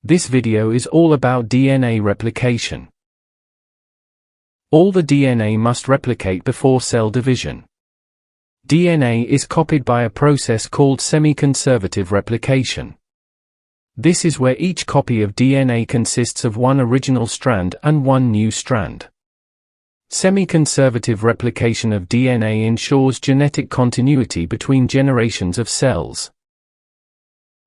This video is all about DNA replication. All the DNA must replicate before cell division. DNA is copied by a process called semi-conservative replication. This is where each copy of DNA consists of one original strand and one new strand. Semi-conservative replication of DNA ensures genetic continuity between generations of cells.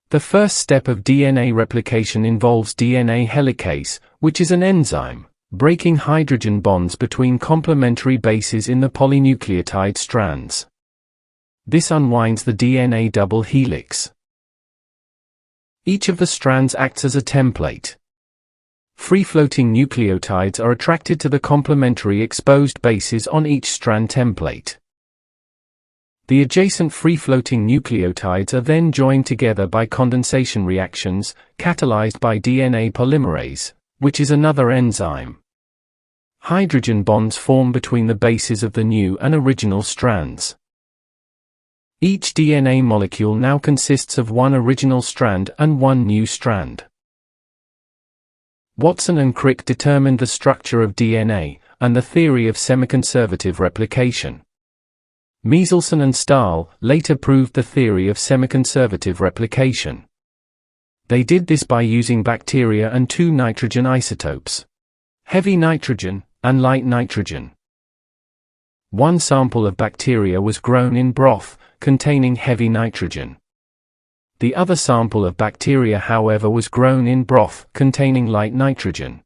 The first step of DNA replication involves DNA helicase, which is an enzyme, breaking hydrogen bonds between complementary bases in the polynucleotide strands. This unwinds the DNA double helix. Each of the strands acts as a template. Free-floating nucleotides are attracted to the complementary exposed bases on each strand template. The adjacent free-floating nucleotides are then joined together by condensation reactions, catalyzed by DNA polymerase, which is another enzyme. Hydrogen bonds form between the bases of the new and original strands. Each DNA molecule now consists of one original strand and one new strand. Watson and Crick determined the structure of DNA, and the theory of semiconservative replication. Meselson and Stahl later proved the theory of semiconservative replication. They did this by using bacteria and two nitrogen isotopes, heavy nitrogen and light nitrogen. One sample of bacteria was grown in broth containing heavy nitrogen. The other sample of bacteria, however, was grown in broth containing light nitrogen.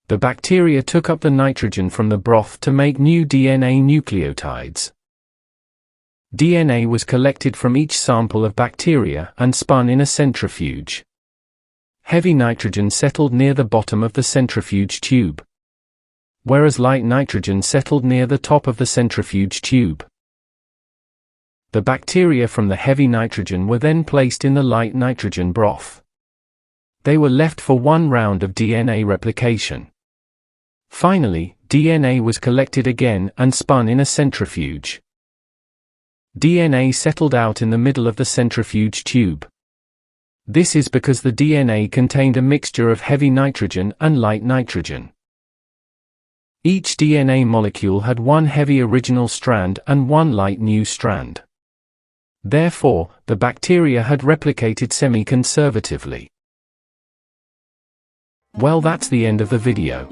The bacteria took up the nitrogen from the broth to make new DNA nucleotides. DNA was collected from each sample of bacteria and spun in a centrifuge. Heavy nitrogen settled near the bottom of the centrifuge tube, whereas light nitrogen settled near the top of the centrifuge tube. The bacteria from the heavy nitrogen were then placed in the light nitrogen broth. They were left for one round of DNA replication. Finally, DNA was collected again and spun in a centrifuge. DNA settled out in the middle of the centrifuge tube. This is because the DNA contained a mixture of heavy nitrogen and light nitrogen. Each DNA molecule had one heavy original strand and one light new strand. Therefore, the bacteria had replicated semi-conservatively. Well, that's the end of the video.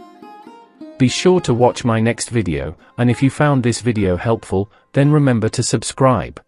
Be sure to watch my next video, and if you found this video helpful, then remember to subscribe.